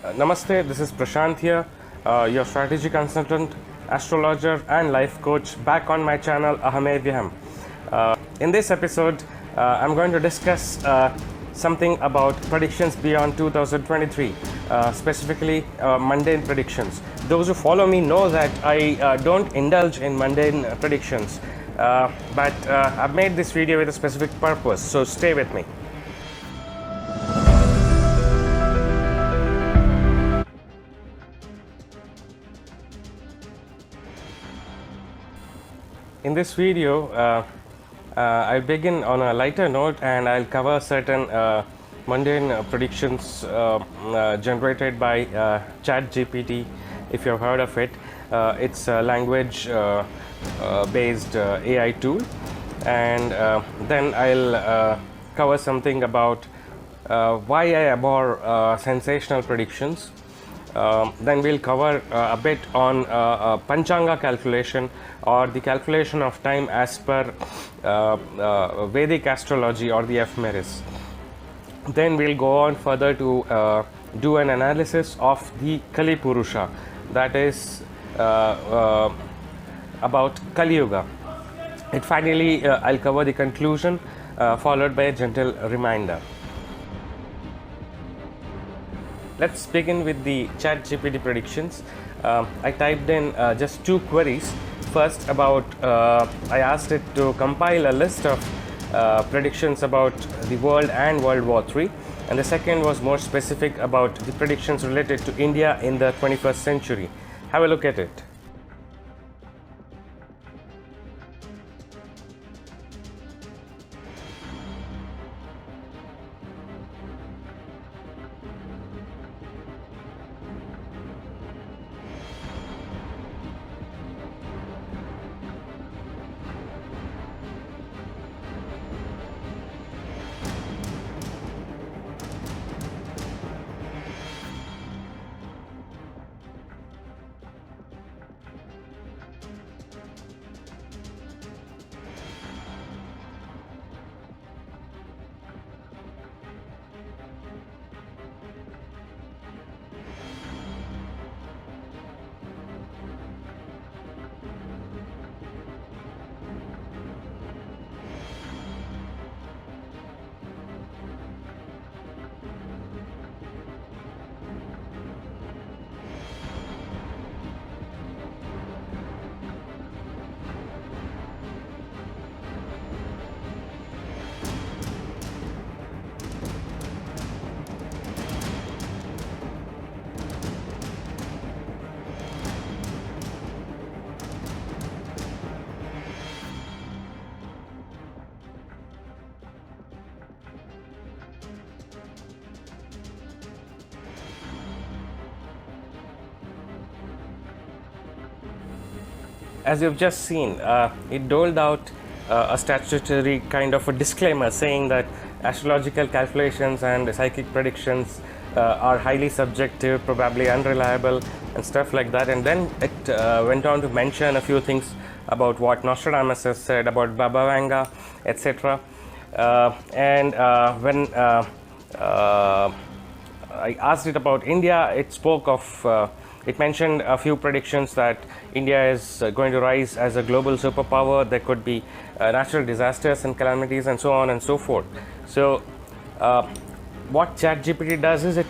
Namaste, this is Prashant here, your strategy consultant, astrologer, and life coach back on my channel Ahamevyaham. In this episode, I'm going to discuss something about predictions beyond 2023, specifically mundane predictions. Those who follow me know that I don't indulge in mundane predictions, but I've made this video with a specific purpose, so stay with me. In this video, I'll begin on a lighter note and I'll cover certain mundane predictions generated by ChatGPT, if you've heard of it. It's a language based AI tool, and then I'll cover something about why I abhor sensational predictions. Then we'll cover a bit on Panchanga calculation, or the calculation of time as per Vedic Astrology or the Ephemeris. Then we'll go on further to do an analysis of the Purusha, that is about Kaliyuga. And finally, I'll cover the conclusion, followed by a gentle reminder. Let's begin with the ChatGPT predictions. I typed in just two queries. First, I asked it to compile a list of predictions about the world and World War III, and the second was more specific about the predictions related to India in the 21st century. Have a look at it. As you've just seen, it doled out a statutory kind of a disclaimer saying that astrological calculations and psychic predictions are highly subjective, probably unreliable, and stuff like that. And then it went on to mention a few things about what Nostradamus has said about Baba Vanga, etc. And when I asked it about India, it mentioned a few predictions that India is going to rise as a global superpower. There could be natural disasters and calamities and so on and so forth. So what ChatGPT does is it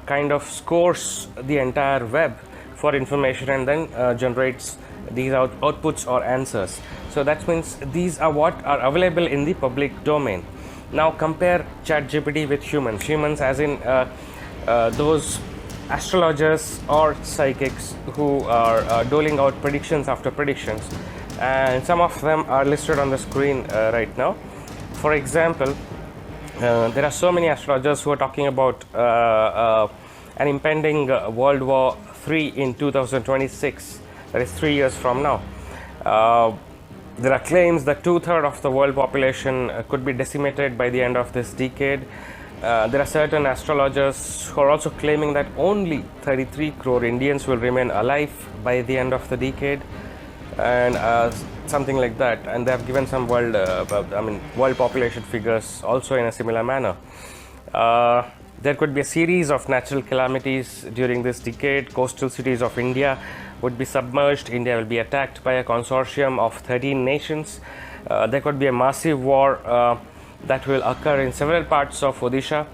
kind of scores the entire web for information and then generates these outputs or answers. So that means these are what are available in the public domain. Now compare ChatGPT with humans as in those astrologers or psychics who are doling out predictions after predictions, and some of them are listed on the screen right now. For example, there are so many astrologers who are talking about an impending World War III in 2026, that is 3 years from now. There are claims that 2/3 of the world population could be decimated by the end of this decade. There are certain astrologers who are also claiming that only 33 crore Indians will remain alive by the end of the decade, and something like that. And they have given some world population figures also in a similar manner. There could be a series of natural calamities during this decade. Coastal cities of India would be submerged. India will be attacked by a consortium of 13 nations. There could be a massive war that will occur in several parts of Odisha.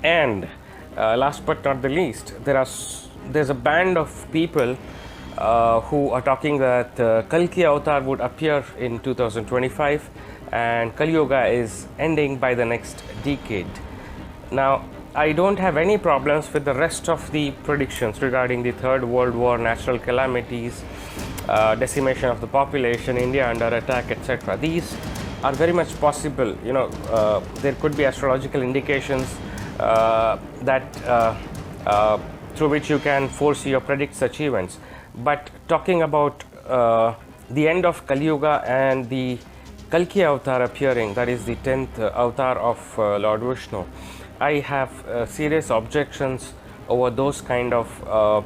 And last but not the least, there's a band of people who are talking that Kalki avatar would appear in 2025 and Kaliyuga is ending by the next decade. Now, I don't have any problems with the rest of the predictions regarding the Third World War, natural calamities, decimation of the population, India under attack, etc. These are very much possible. There could be astrological indications that through which you can foresee or predict such events. But talking about the end of Kaliyuga and the Kalki avatar appearing, that is the 10th avatar of Lord Vishnu, I have serious objections over those kind of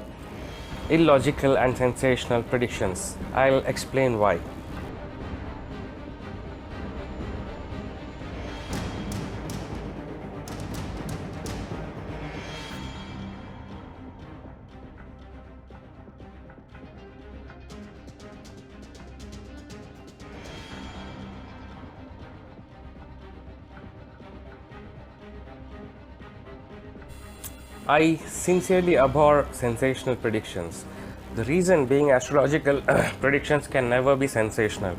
illogical and sensational predictions. I'll explain why. I sincerely abhor sensational predictions. The reason being astrological predictions can never be sensational.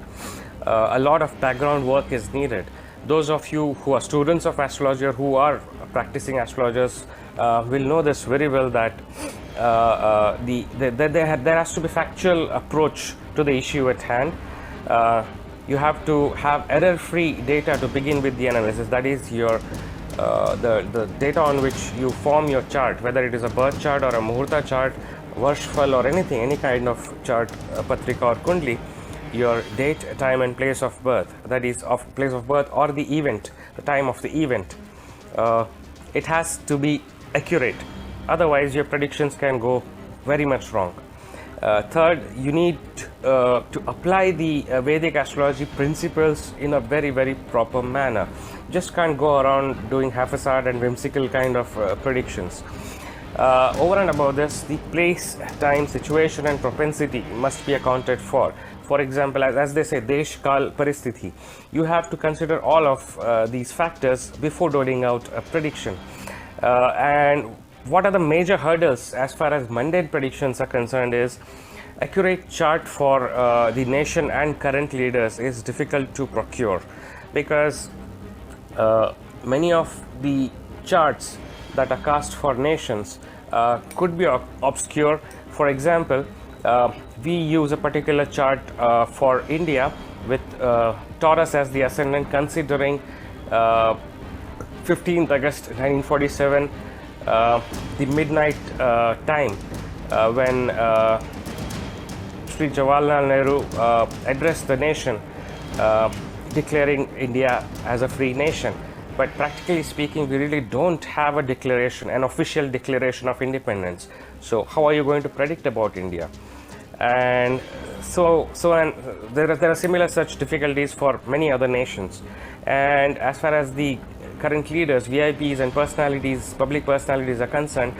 A lot of background work is needed. Those of you who are students of astrology or who are practicing astrologers will know this very well, that there has to be factual approach to the issue at hand. You have to have error-free data to begin with the analysis. That is your the data on which you form your chart, whether it is a birth chart or a muhurta chart, Varshfal or anything, any kind of chart, Patrika or Kundli, your date, time and place of birth, that is of place of birth or the event, the time of the event, it has to be accurate. Otherwise, your predictions can go very much wrong. Third, you need to apply the Vedic astrology principles in a very, very proper manner. Just can't go around doing haphazard and whimsical kind of predictions. Over and above this, the place, time, situation and propensity must be accounted for. For example, as they say, Desh, Kal, Paristhiti. You have to consider all of these factors before doling out a prediction. And what are the major hurdles as far as mundane predictions are concerned is accurate chart for the nation and current leaders is difficult to procure, because many of the charts that are cast for nations could be obscure. For example, we use a particular chart for India with Taurus as the ascendant, considering 15th August 1947, the midnight time when Sri Jawaharlal Nehru addressed the nation, declaring India as a free nation. But practically speaking, we really don't have a declaration, an official declaration of independence. So how are you going to predict about India? And there are similar such difficulties for many other nations. And as far as the current leaders, VIPs and personalities, public personalities are concerned,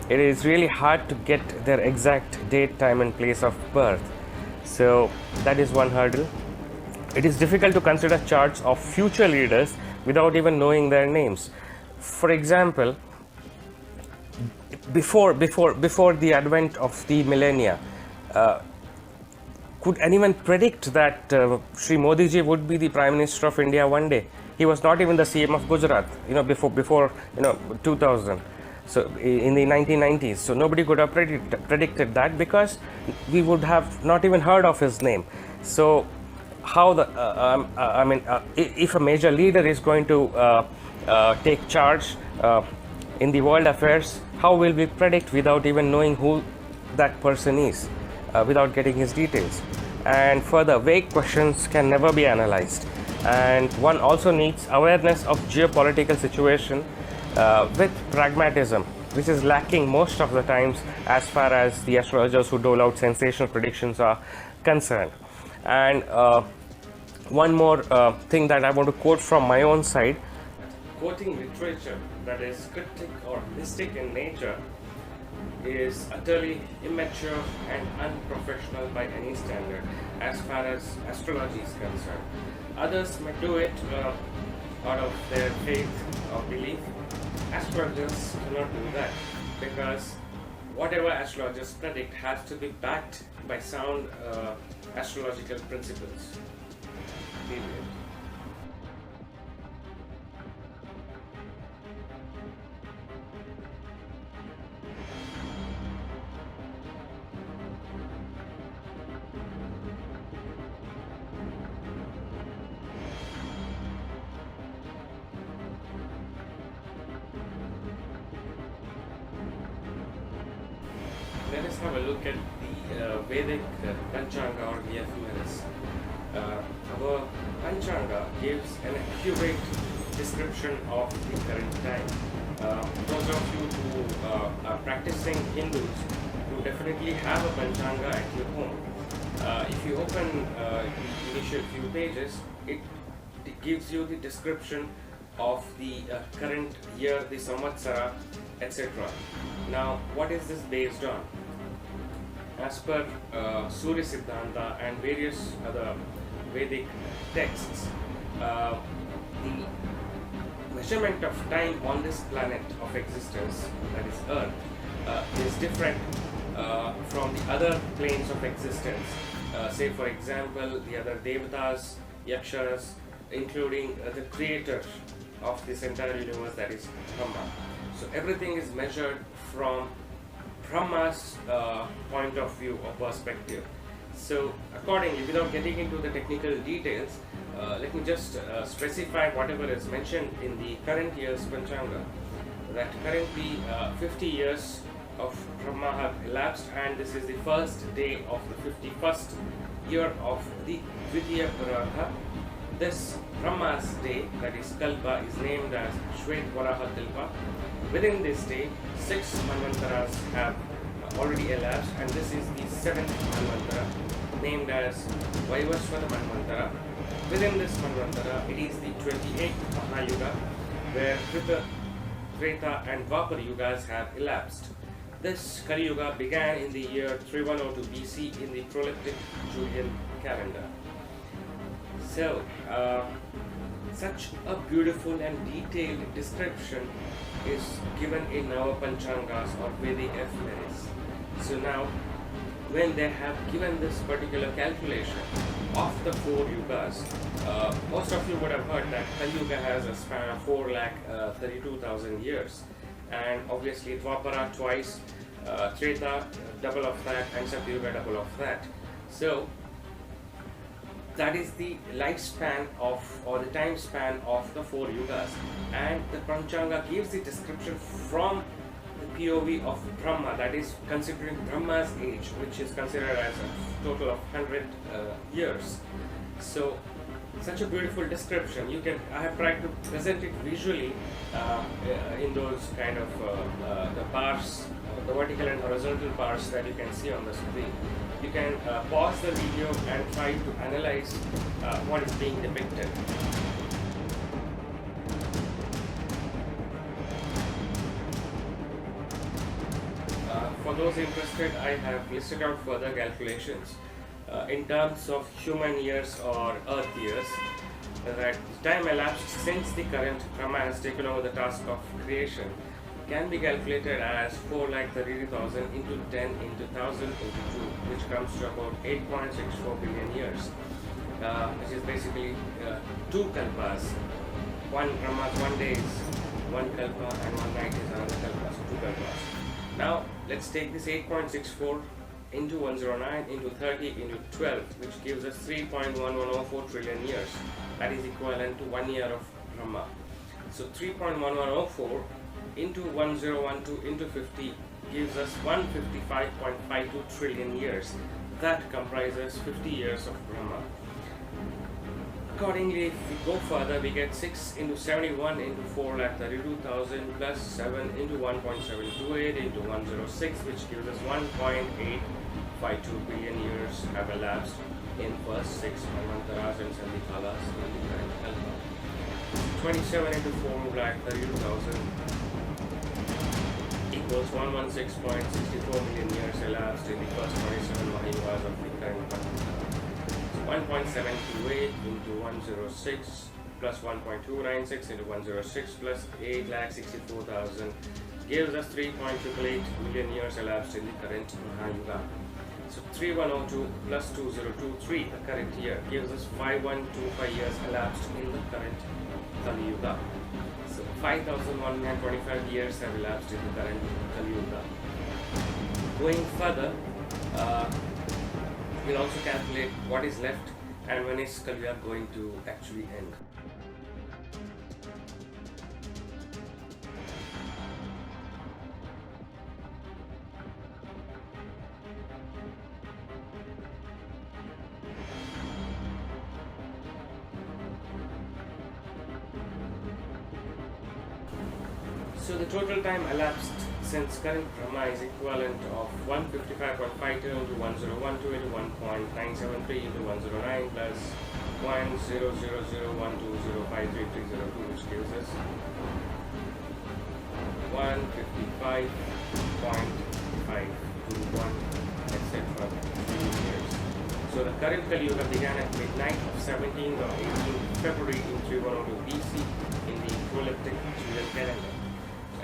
it is really hard to get their exact date, time and place of birth. So that is one hurdle. It is difficult to consider charts of future leaders without even knowing their names. For example, before the advent of the millennia, could anyone predict that Sri Modi ji would be the Prime Minister of India one day? He was not even the CM of Gujarat, before 2000. So in the 1990s, so nobody could have predicted that, because we would have not even heard of his name. So how if a major leader is going to take charge in the world affairs, how will we predict without even knowing who that person is, without getting his details? And further, vague questions can never be analyzed. And one also needs awareness of geopolitical situation with pragmatism, which is lacking most of the times as far as the astrologers who dole out sensational predictions are concerned. And one more thing that I want to quote from my own side, quoting literature. that is cryptic or mystic in nature is utterly immature and unprofessional by any standard as far as astrology is concerned. Others may do it out of their faith or belief. Astrologers cannot do that because whatever astrologers predict has to be backed by sound astrological principles. Period. Let us have a look at the Vedic Panchanga or the Ephemeris. Our Panchanga gives an accurate description of the current time. Those of you who are practicing Hindus, you definitely have a Panchanga at your home. If you open the initial few pages, it gives you the description of the current year, the Samvatsara, etc. Now, what is this based on? As per Surya Siddhanta and various other Vedic texts, the measurement of time on this planet of existence, that is Earth, is different from the other planes of existence. Say, for example, the other Devatas, Yakshas, including the creator of this entire universe, that is Brahma. So everything is measured from Brahma's point of view or perspective. So accordingly, without getting into the technical details, let me just specify whatever is mentioned in the current year's Panchanga, that currently 50 years of Brahma have elapsed, and this is the first day of the 51st year of the Dvitiya Varaha. This Brahma's day, that is Kalpa, is named as Shvet Varaha Kalpa. Within this day, 6 Manvantaras have already elapsed, and this is the 7th Manvantara, named as Vaivasvata Manvantara. Within this Manvantara, it is the 28th Mahayuga, where Krita, Treta and Dwapar Yugas have elapsed. This Kaliyuga began in the year 3102 BC in the proliptic Julian calendar. So, such a beautiful and detailed description is given in our Panchangas or Vedic Ephemeris. So now, when they have given this particular calculation of the 4 yugas, most of you would have heard that Kaliyuga has a span of 4,32,000 years, and obviously Dwapara twice, Treta double of that, and Satyuga double of that. So that is the lifespan of, or the time span of the 4 yugas, and the Panchanga gives the description from the POV of Brahma, that is considering Brahma's age, which is considered as a total of 100 years. So such a beautiful description. I have tried to present it visually in those kind of the bars, the vertical and horizontal bars that you can see on the screen. You can pause the video and try to analyze what is being depicted. For those interested, I have listed out further calculations in terms of human years or earth years, that time elapsed since the current Brahma has taken over the task of creation can be calculated as 4,32,000 into 10 into 1000 into 2, which comes to about 8.64 billion years, which is basically 2 kalpas. One Brahma's 1 day is 1 kalpa and 1 night is another kalpa, so 2 kalpas. Now let's take this 8.64 into 109 into 30 into 12, which gives us 3.1104 trillion years. That is equivalent to 1 year of Brahma. So 3.1104 into 1012 into 50 gives us 155.52 trillion years. That comprises 50 years of Brahma. Accordingly, if we go further, we get 6 into 71 into 4,32,000 plus 7 into 1.728 into 106, which gives us 1.852 billion years have elapsed in first 6 Manvantaras and Sandikalas in the current Kalpa. 27 into 4 lakh 32,000 equals 116.64 million years elapsed in the first 27 Mahayugas of the current Kaliyuga. So 1.728 into 106 plus 1.296 into 106 plus 8,64,000 gives us 3.888 million years elapsed in the current Mahayuga. So 3102 plus 2023, the current year, gives us 5125 years elapsed in the current Kaliyuga. So 5,125 years have elapsed in the current Kaliyuga. Going further, we'll also calculate what is left and when is Kaliyuga going to actually end. So the total time elapsed since current Brahma is equivalent of 155.52 into 1012 into 1.973 into 109 plus 1.00012053302, which gives us 155.521, etc. years. So the current Kaliyuga began at midnight of 17th or 18th February in 3102 BC in the proleptic Julian calendar.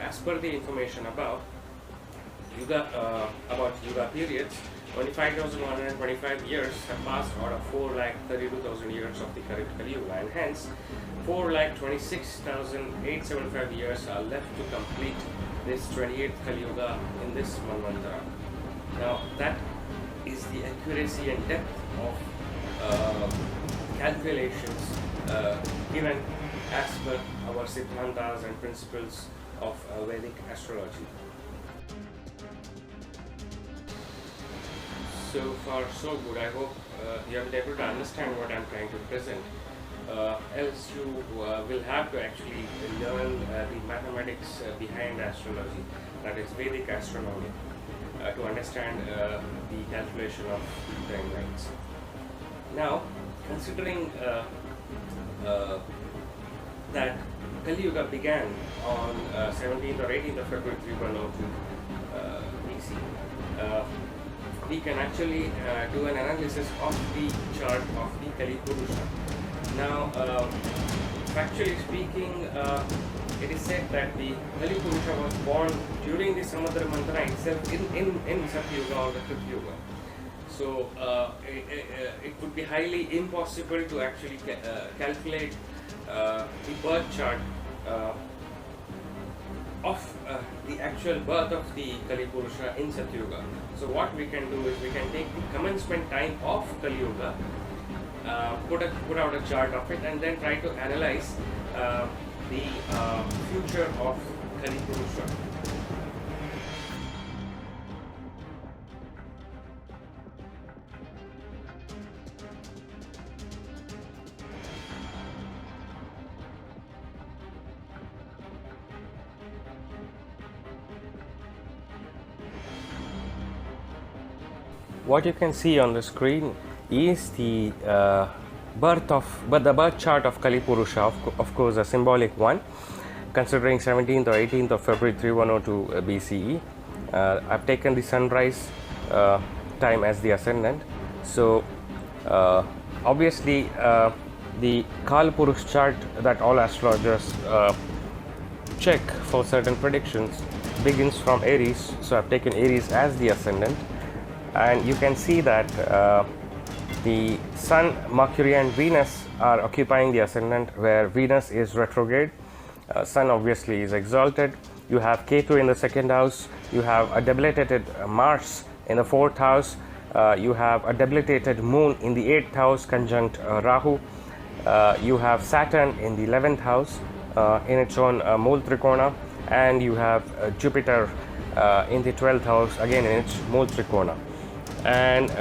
As per the information above, about Yuga periods, only 5,125 years have passed out of 4,32,000 years of the current Kaliyuga, and hence 4,26,875 years are left to complete this 28th Kaliyuga in this Manvantara. Now that is the accuracy and depth of calculations given as per our Siddhantas and principles of Vedic astrology. So far so good. I hope you have been able to understand what I am trying to present. Else you will have to actually learn the mathematics behind astrology, that is Vedic astronomy, to understand the calculation of the timelines. Now, considering that Kaliyuga began on 17th or 18th of February 3102 BC, we can actually do an analysis of the chart of the Kali Purusha. Now, factually speaking, it is said that the Kali Purusha was born during the Samudra Mantara itself in Satyuga or the Krityuga. So, it would be highly impossible to actually calculate the birth chart of the actual birth of the Kali Purusha in Satyuga. So what we can do is we can take the commencement time of Kaliyuga, put out a chart of it, and then try to analyze the future of Kali Purusha. What you can see on the screen is the birth chart of Kali Purusha, of course a symbolic one, considering 17th or 18th of February 3102 BCE. I've taken the sunrise time as the ascendant. So obviously the Kal Purush chart that all astrologers check for certain predictions begins from Aries. So I've taken Aries as the ascendant. And you can see that the Sun, Mercury and Venus are occupying the ascendant, where Venus is retrograde. Sun obviously is exalted. You have Ketu in the second house. You have a debilitated Mars in the fourth house. You have a debilitated Moon in the 8th house conjunct Rahu. You have Saturn in the 11th house in its own Mool Trikona. And you have Jupiter in the 12th house, again in its Mool Trikona. And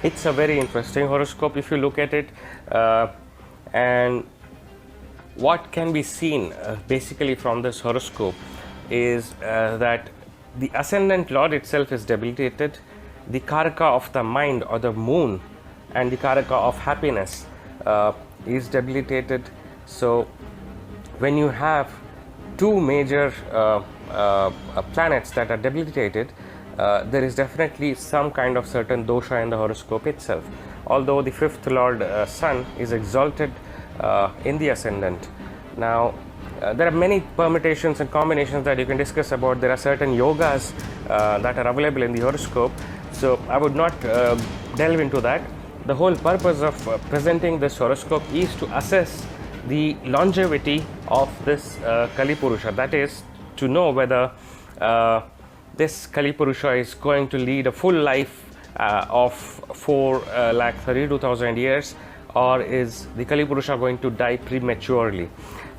it's a very interesting horoscope if you look at it. And what can be seen basically from this horoscope is that the ascendant lord itself is debilitated. The karaka of the mind or the moon and the karaka of happiness is debilitated. So when you have two major planets that are debilitated, there is definitely some kind of certain dosha in the horoscope itself. Although the fifth lord sun is exalted in the ascendant. Now, there are many permutations and combinations that you can discuss about. There are certain yogas that are available in the horoscope, so I would not delve into that. The whole purpose of presenting this horoscope is to assess the longevity of this Kali Purusha, that is, to know whether this Kali Purusha is going to lead a full life of 4,32,000 years, or is the Kali Purusha going to die prematurely.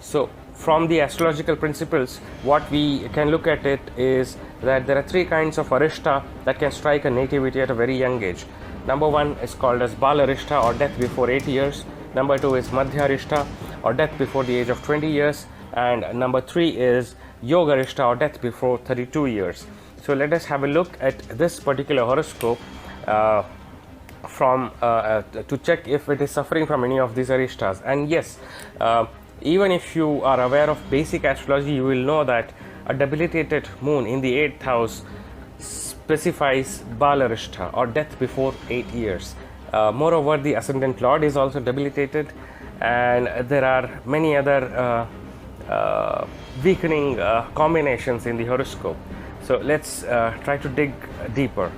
So from the astrological principles, what we can look at it is that there are three kinds of arishta that can strike a nativity at a very young age. Number one is called as Bala Arishta, or death before 8 years. Number two is Madhya Arishta, or death before the age of 20 years. And number three is Yoga Arishta, or death before 32 years. So let us have a look at this particular horoscope to check if it is suffering from any of these arishtas. And yes, even if you are aware of basic astrology, you will know that a debilitated moon in the 8th house specifies Bala Arishta, or death before 8 years. Moreover, the ascendant lord is also debilitated, and there are many other weakening combinations in the horoscope. So let's try to dig deeper.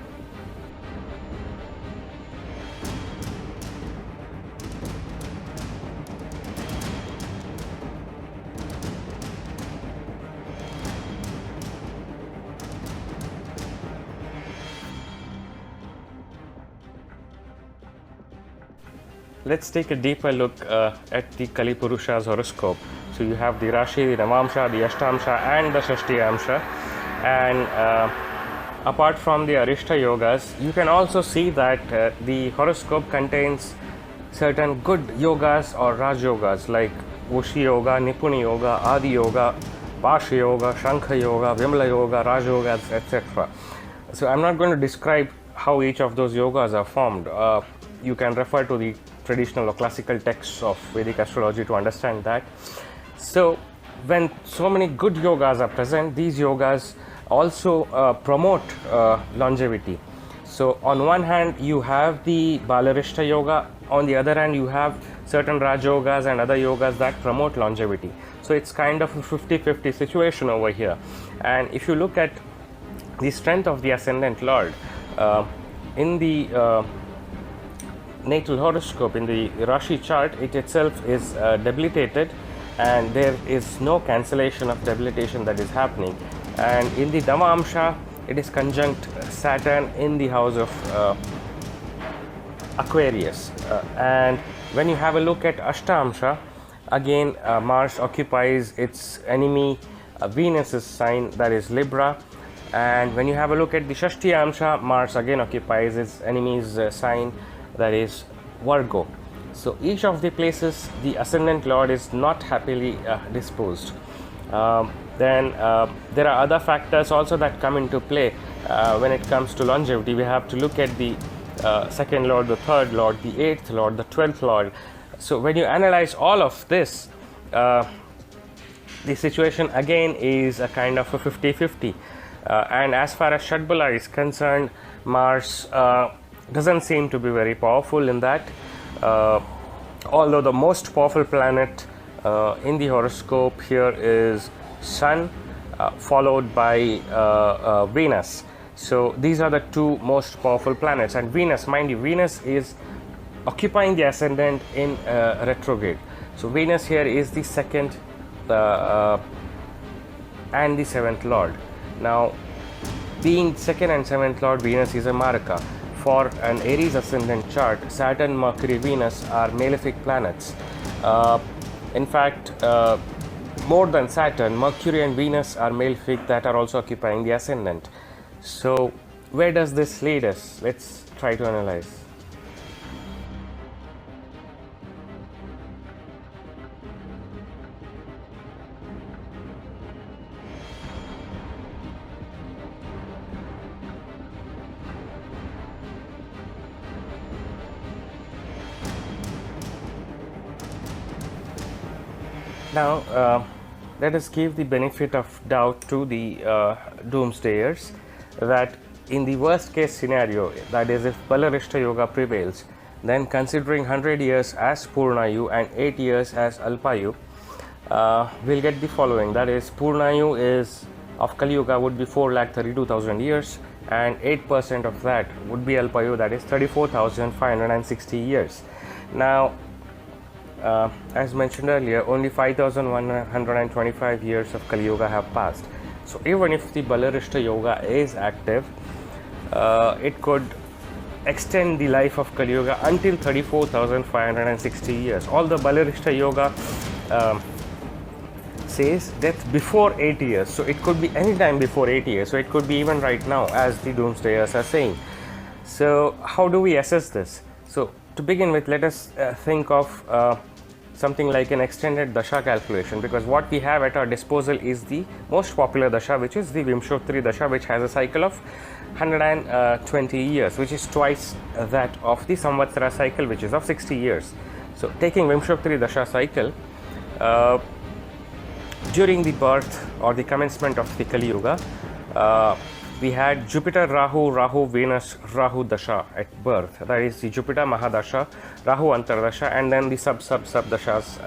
Let's take a deeper look at the Kali Purusha's horoscope. So you have the Rashi, the Navamsha, the Ashtamsha, and the Shashtiyamsha. And apart from the Arishta yogas, you can also see that the horoscope contains certain good yogas or Raj yogas like Ushi Yoga, Nipuni Yoga, Adi Yoga, Pasha Yoga, Shankha Yoga, Vimla Yoga, Raj Yogas, etc. So I'm not going to describe how each of those yogas are formed. You can refer to the traditional or classical texts of Vedic astrology to understand that. So when so many good yogas are present, these yogas also promote longevity. So on one hand you have the Balarishta yoga, on the other hand you have certain Raj yogas and other yogas that promote longevity. So it's kind of a 50-50 situation over here. And if you look at the strength of the ascendant lord in the natal horoscope, in the Rashi chart, it itself is debilitated, and there is no cancellation of debilitation that is happening. And in the Navamsha, it is conjunct Saturn in the house of Aquarius. And when you have a look at Ashtamsha, again Mars occupies its enemy Venus's sign, that is Libra. And when you have a look at the Shashtiyamsha, Mars again occupies its enemy's sign, that is Virgo. So each of the places the ascendant lord is not happily disposed. Then there are other factors also that come into play when it comes to longevity. We have to look at the second lord, the third lord, the 8th lord, the 12th lord. So when you analyze all of this, the situation again is a kind of a 50-50. And as far as Shadbala is concerned, Mars doesn't seem to be very powerful in that, although the most powerful planet in the horoscope here is Sun, followed by Venus. So these are the two most powerful planets. And Venus, mind you, Venus is occupying the ascendant in retrograde. So Venus here is the second and the seventh lord. Now, being second and seventh lord, Venus is a Maraka. For an Aries ascendant chart, Saturn, Mercury, Venus are malefic planets. In fact, more than Saturn, Mercury and Venus are malefic that are also occupying the ascendant. So where does this lead us? Let's try to analyze. Now, let us give the benefit of doubt to the doomsdayers that in the worst case scenario, that is, if Balarishta Yoga prevails, then considering 100 years as Purnayu and 8 years as Alpayu, we'll get the following. That is, Purnayu is of Kaliyuga would be 4,32,000 years, and 8% of that would be Alpayu, that is 34,560 years. Now, as mentioned earlier, only 5,125 years of Kaliyuga have passed. So even if the Balarishta Yoga is active, it could extend the life of Kaliyuga until 34,560 years. All the Balarishta Yoga says death before 8 years, so it could be any time before 8 years, so it could be even right now, as the doomsdayers are saying. So how do we assess this? So to begin with, let us think of something like an extended dasha calculation, because what we have at our disposal is the most popular dasha, which is the Vimshottari dasha, which has a cycle of 120 years, which is twice that of the Samvatsara cycle, which is of 60 years. So taking Vimshottari dasha cycle, during the birth or the commencement of the Kaliyuga, we had Jupiter, Rahu, Venus, Rahu Dasha at birth. That is the Jupiter Mahadasha, Rahu Antardasha, and then the sub dashas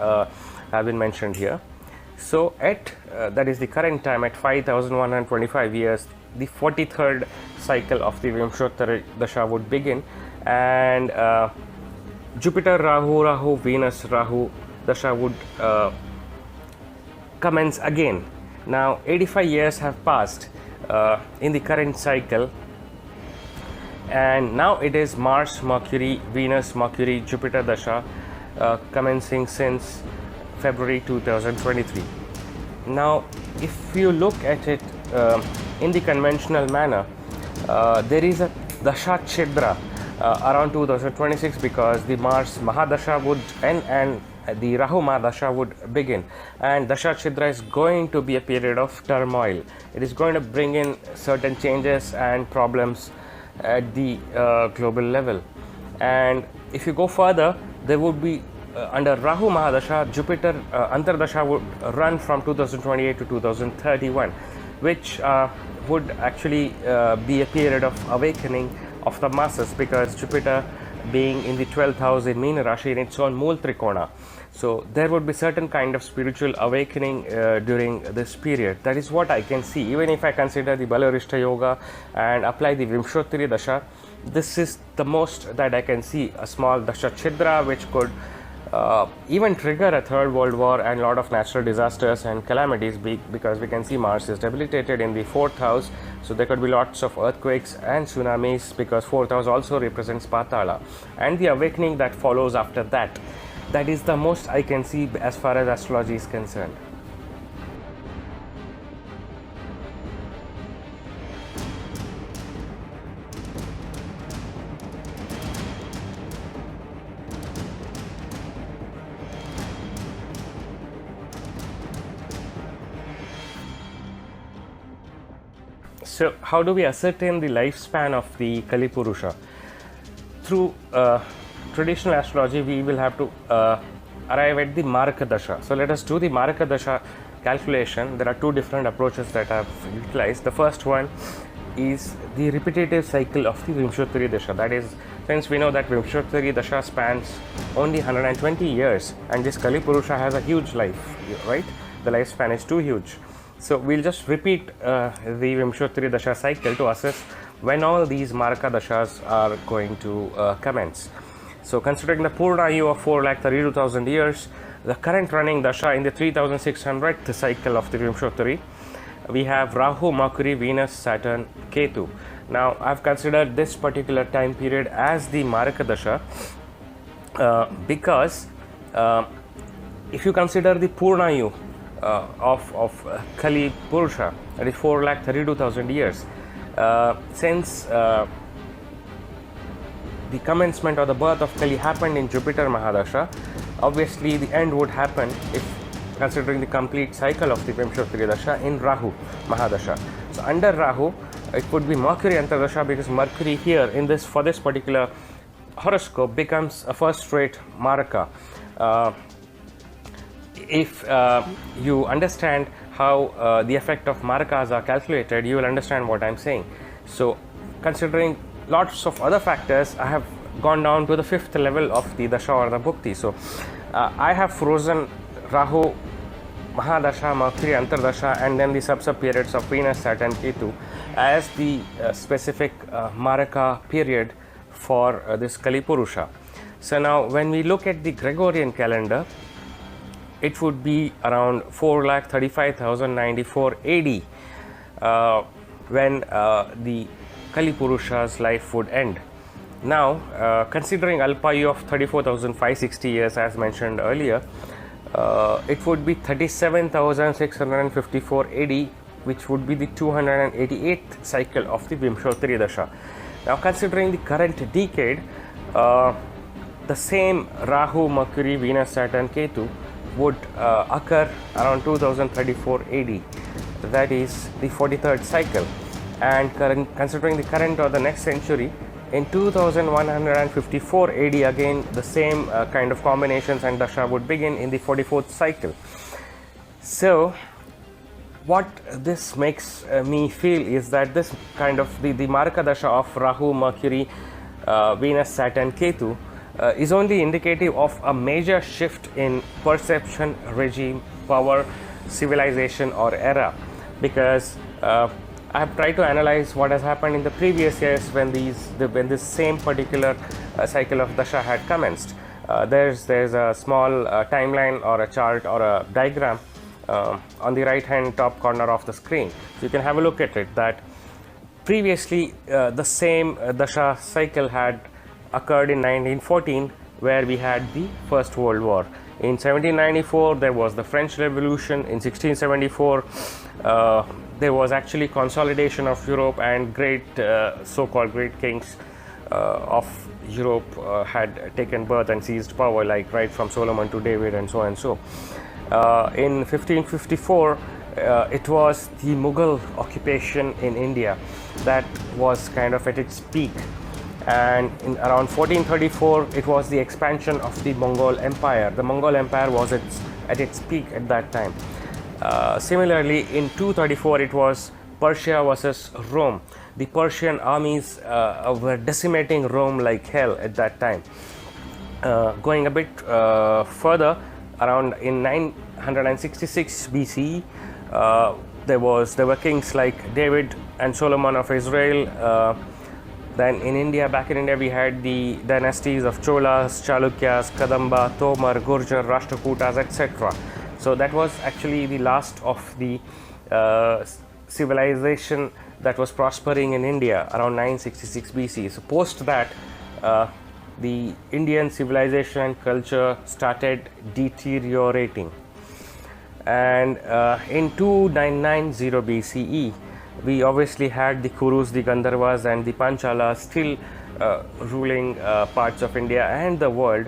have been mentioned here. So at that is the current time at 5,125 years, the 43rd cycle of the Vimshottari Dasha would begin, and Jupiter, Rahu, Venus, Rahu Dasha would commence again. Now 85 years have passed in the current cycle, and now it is Mars, Mercury, Venus, Mercury, Jupiter Dasha commencing since February 2023. Now if you look at it in the conventional manner, there is a Dasha Chidra around 2026, because the Mars Mahadasha would end and the Rahu Mahadasha would begin, and Dasha Chidra is going to be a period of turmoil. It is going to bring in certain changes and problems at the global level. And if you go further, there would be under Rahu Mahadasha, Jupiter Antardasha would run from 2028 to 2031, which would actually be a period of awakening of the masses, because Jupiter being in the 12th house in Meena Rashi in its own Mool Trikona. So there would be certain kind of spiritual awakening during this period. That is what I can see. Even if I consider the Balarishta Yoga and apply the Vimshottari Dasha, this is the most that I can see. A small Dasha Chidra which could even trigger a third world war and a lot of natural disasters and calamities, because we can see Mars is debilitated in the 4th house, so there could be lots of earthquakes and tsunamis, because 4th house also represents Patala, and the awakening that follows after that. That is the most I can see as far as astrology is concerned. So how do we ascertain the lifespan of the Kali Purusha? Through traditional astrology, we will have to arrive at the Maraka Dasha. So let us do the Maraka Dasha calculation. There are two different approaches that I have utilized. The first one is the repetitive cycle of the Vimshottari Dasha. That is, since we know that Vimshottari Dasha spans only 120 years, and this Kali Purusha has a huge life, right? The lifespan is too huge. So we'll just repeat the Vimshottari Dasha cycle to assess when all these Maraka Dashas are going to commence. So considering the Purnayu of 4,32,000 years, the current running Dasha in the 3,600th cycle of the Vimshottari, we have Rahu, Mercury, Venus, Saturn, Ketu. Now I've considered this particular time period as the Maraka Dasha because if you consider the Purnayu of Kali Purusha, that is 4,32,000 years, since the commencement or the birth of Kali happened in Jupiter Mahadasha, obviously the end would happen, if considering the complete cycle of the Vimshottari Dasha, in Rahu Mahadasha. So under Rahu, it would be Mercury Antardasha, because Mercury here in this, for this particular horoscope, becomes a first rate Maraka. if you understand how the effect of marakas are calculated, you will understand what I'm saying. So considering lots of other factors, I have gone down to the fifth level of the dasha or the bhukti. So I have frozen Rahu, Mahadasha, Mercury, Antardasha, and then the sub periods of Venus, Saturn, Ketu as the specific Maraka period for this Kali Purusha. So now when we look at the Gregorian calendar, it would be around 4,35,094 AD when the Kali Purusha's life would end. Now, considering Alpayu of 34,560 years as mentioned earlier, it would be 37,654 AD, which would be the 288th cycle of the Vimshottari Dasha. Now, considering the current decade, the same Rahu, Mercury, Venus, Saturn, Ketu would occur around 2034 AD. That is the 43rd cycle. And considering the current or the next century, in 2154 AD, again the same kind of combinations and dasha would begin in the 44th cycle. So what this makes me feel is that this kind of the Maraka dasha of Rahu, Mercury, Venus, Saturn, Ketu is only indicative of a major shift in perception, regime, power, civilization or era, because I have tried to analyze what has happened in the previous years when this same particular cycle of dasha had commenced. There's a small timeline or a chart or a diagram on the right hand top corner of the screen. So you can have a look at it, that previously the same dasha cycle had occurred in 1914, where we had the First World War. In 1794 there was the French Revolution. In 1674 there was actually consolidation of Europe, and great so-called great kings of Europe had taken birth and seized power, like right from Solomon to David and so and so. In 1554 it was the Mughal occupation in India that was kind of at its peak, and in around 1434 it was the expansion of the Mongol Empire. The Mongol Empire was at its peak at that time. Similarly, in 234 it was Persia versus Rome. The Persian armies were decimating Rome like hell at that time. Going a bit further, around in 966 BCE, there were kings like David and Solomon of Israel. Then in India, back in India, we had the dynasties of Cholas, Chalukyas, Kadamba, Tomar, Gurjar, Rashtrakutas, etc. So that was actually the last of the civilization that was prospering in India around 966 BC. So post that, the Indian civilization and culture started deteriorating. And in 2990 BCE, we obviously had the Kurus, the Gandharvas and the Panchalas still ruling parts of India and the world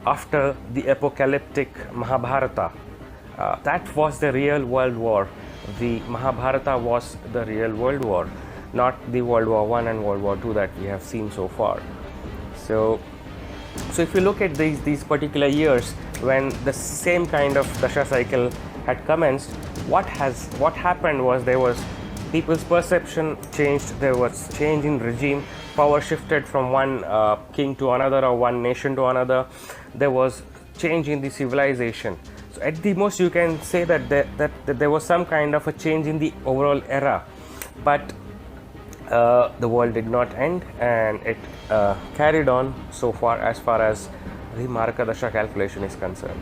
after the apocalyptic Mahabharata. That was the real world war. The Mahabharata was the real world war, not the World War I and World War II that we have seen so far. So if you look at these particular years when the same kind of dasha cycle had commenced, what happened was there was people's perception changed, there was change in regime, power shifted from one king to another or one nation to another, there was change in the civilization. So at the most you can say that there was some kind of a change in the overall era, but the world did not end, and it carried on so far as the Maraka Dasha calculation is concerned.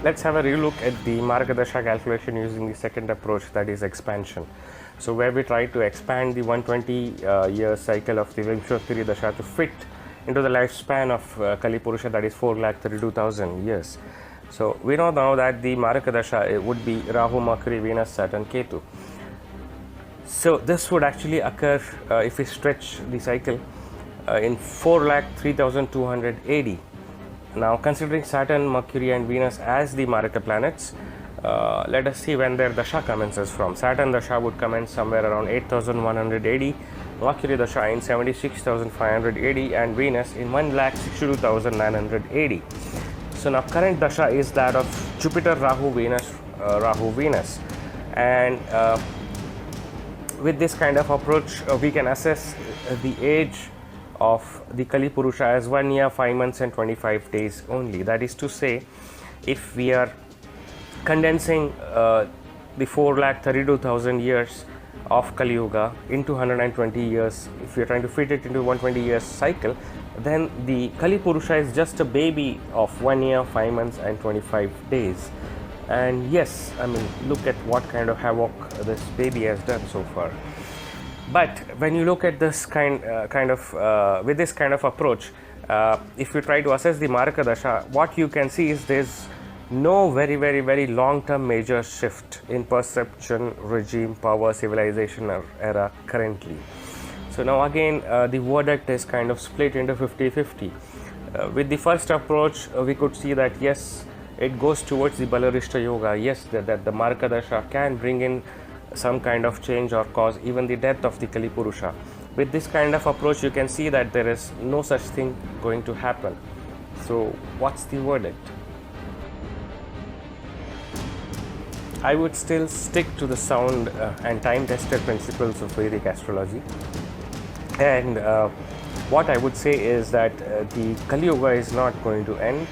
Let's have a relook at the Maraka Dasha calculation using the second approach, that is expansion. So where we try to expand the 120 year cycle of the Vimshottari Dasha to fit into the lifespan of Kali Purusha, that is 4,32,000 years. So we know now that the Maraka Dasha would be Rahu, Mercury, Venus, Saturn, Ketu. So this would actually occur if we stretch the cycle in 4,03,200 AD. Now, considering Saturn, Mercury and Venus as the Maraka planets, let us see when their Dasha commences from. Saturn Dasha would commence somewhere around 8,100 AD, Mercury Dasha in 76,500 AD, and Venus in 1,62,900 AD. So now current Dasha is that of Jupiter, Rahu, Venus. And with this kind of approach, we can assess the age of the Kali Purusha as 1 year, 5 months and 25 days only. That is to say, if we are condensing the 4,32,000 years of Kali Yuga into 120 years, if we are trying to fit it into 120 years cycle, then the Kali Purusha is just a baby of 1 year, 5 months and 25 days. And yes, I mean, look at what kind of havoc this baby has done so far. But when you look at this with this kind of approach, if you try to assess the Maraka Dasha, what you can see is there's no very long-term major shift in perception, regime, power, civilization or era currently. So now again, the verdict is kind of split into 50-50. With the first approach, we could see that yes, it goes towards the Balarishta Yoga. Yes, that the Maraka Dasha can bring in some kind of change or cause even the death of the Kali Purusha. With this kind of approach, you can see that there is no such thing going to happen. So what's the verdict? I would still stick to the sound and time-tested principles of Vedic astrology. And what I would say is that the Kali Yuga is not going to end,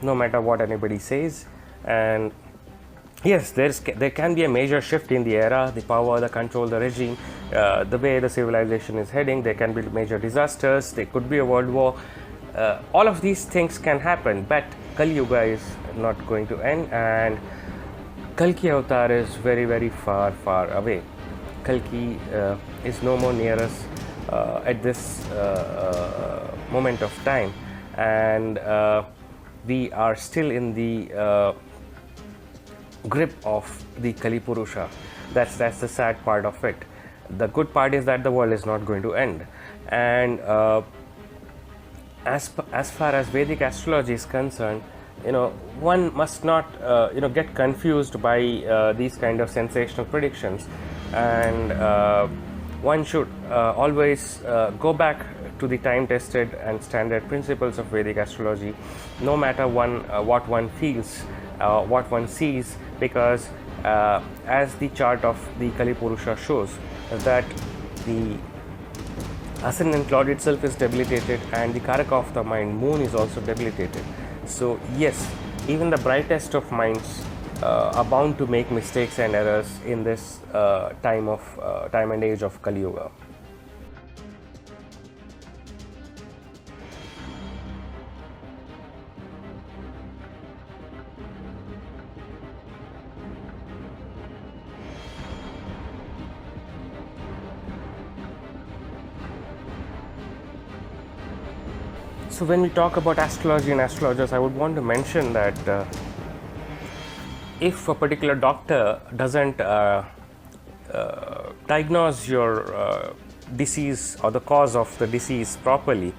no matter what anybody says. And yes, there can be a major shift in the era, the power, the control, the regime, the way the civilization is heading. There can be major disasters, there could be a world war. All of these things can happen, but Kali Yuga is not going to end, and Kalki avatar is very far away. Kalki is no more near us at this moment of time, and we are still in the grip of the Kali Purusha. That's the sad part of it. The good part is that the world is not going to end, and as far as Vedic astrology is concerned, one must not get confused by these kind of sensational predictions, and one should always go back to the time tested and standard principles of Vedic astrology, no matter what one feels, what one sees, because as the chart of the Kali Purusha shows, that the ascendant Lord itself is debilitated, and the Karaka of the mind, Moon, is also debilitated. So yes, even the brightest of minds are bound to make mistakes and errors in this time and age of Kali Yuga. So when we talk about astrology and astrologers, I would want to mention that if a particular doctor doesn't diagnose your disease or the cause of the disease properly,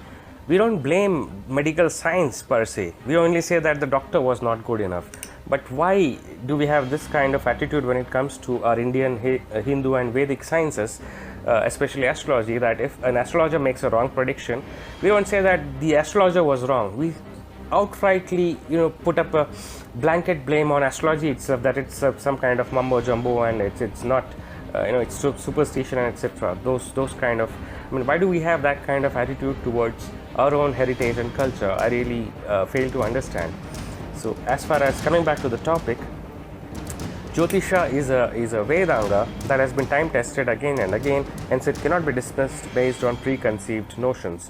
we don't blame medical science per se. We only say that the doctor was not good enough. But why do we have this kind of attitude when it comes to our Indian, Hindu and Vedic sciences, especially astrology, that if an astrologer makes a wrong prediction, we don't say that the astrologer was wrong. We outrightly put up a blanket blame on astrology itself, that it's some kind of mumbo jumbo and it's not it's superstition and etc. Those kind of, why do we have that kind of attitude towards our own heritage and culture? I really fail to understand. So as far as coming back to the topic, Jyotisha is a Vedanga that has been time tested again and again, hence it cannot be dismissed based on preconceived notions.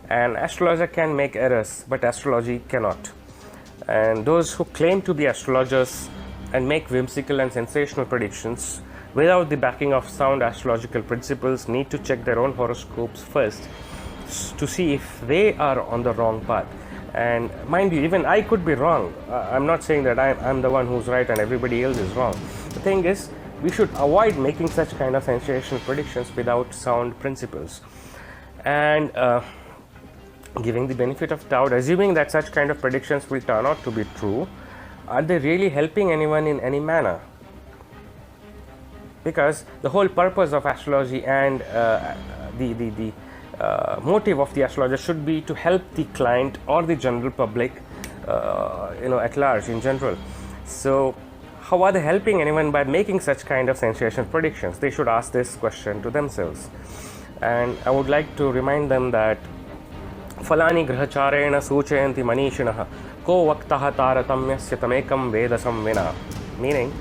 An astrologer can make errors, but astrology cannot. And those who claim to be astrologers and make whimsical and sensational predictions without the backing of sound astrological principles need to check their own horoscopes first to see if they are on the wrong path. And mind you, even I could be wrong. I'm not saying that I'm the one who's right and everybody else is wrong. The thing is, we should avoid making such kind of sensational predictions without sound principles. And giving the benefit of doubt, assuming that such kind of predictions will turn out to be true, are they really helping anyone in any manner? because the whole purpose of astrology and the motive of the astrologer should be to help the client or the general public, at large in general. So how are they helping anyone by making such kind of sensational predictions? They should ask this question to themselves. And I would like to remind them that फलानि ग्रहचारेण सूचयन्ति मनीषिणः को वक्तः तारतम्यस्य तमेकं वेदसं विना, meaning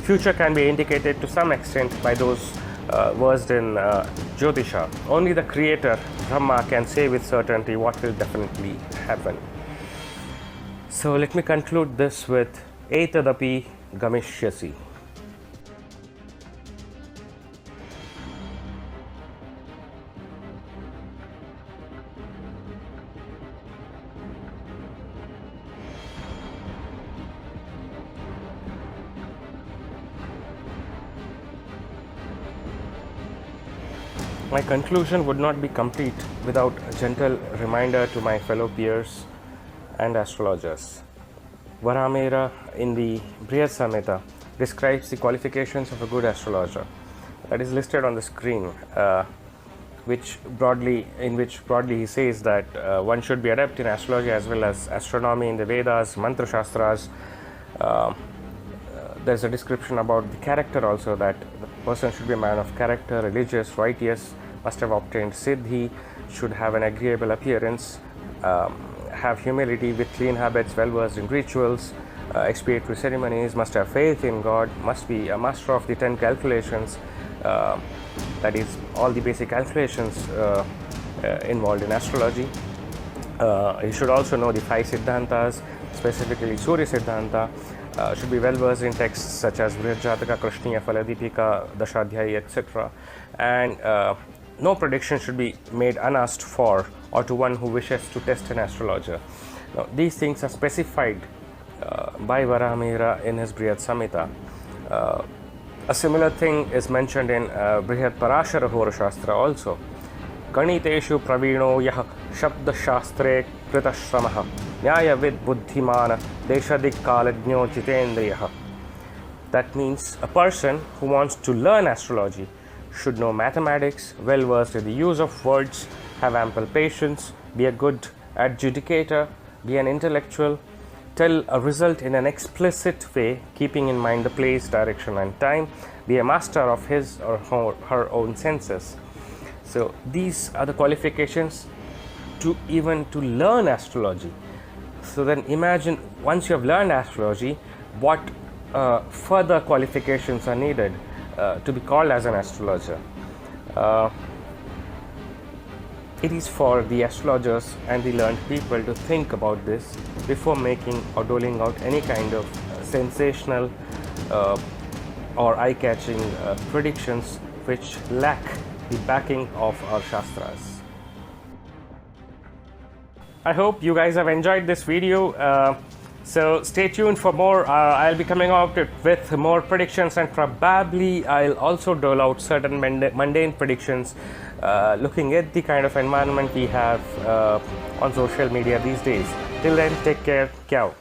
future can be indicated to some extent by those versed in Jyotisha. Only the creator Brahma can say with certainty what will definitely happen. So let me conclude this with etadapi gamishyasi. My conclusion would not be complete without a gentle reminder to my fellow peers and astrologers. Ahamevyaham in the Brihad Samhita describes the qualifications of a good astrologer. That is listed on the screen, which broadly he says that one should be adept in astrology as well as astronomy in the Vedas, mantra shastras. There's a description about the character also, that the person should be a man of character, religious, righteous, must have obtained siddhi, should have an agreeable appearance, have humility with clean habits, well versed in rituals, expiatory ceremonies, must have faith in God, must be a master of the 10 calculations, that is all the basic calculations involved in astrology. He should also know the 5 siddhantas, specifically Surya Siddhanta, should be well versed in texts such as Vrihajataka, Krishniya, Faladipika, Dashadhyayi, etc. And no prediction should be made unasked for or to one who wishes to test an astrologer. Now, these things are specified by Ahamevyaham in his Brihad Samhita. A similar thing is mentioned in Brihad Parashara Horashastra also. Ganiteshu pravino yah shabda shastre kritashramah nyayavid buddhimana deshadik kalajno jitendriyah. That means a person who wants to learn astrology should know mathematics, well versed in the use of words, have ample patience, be a good adjudicator, be an intellectual, tell a result in an explicit way, keeping in mind the place, direction, and time, be a master of his or her own senses. So these are the qualifications to learn astrology. So then imagine, once you have learned astrology, what further qualifications are needed to be called as an astrologer. It is for the astrologers and the learned people to think about this before making or doling out any kind of sensational or eye-catching predictions which lack the backing of our shastras. I hope you guys have enjoyed this video. So stay tuned for more. I'll be coming out with more predictions, and probably I'll also dole out certain mundane predictions looking at the kind of environment we have on social media these days. Till then, take care. Ciao.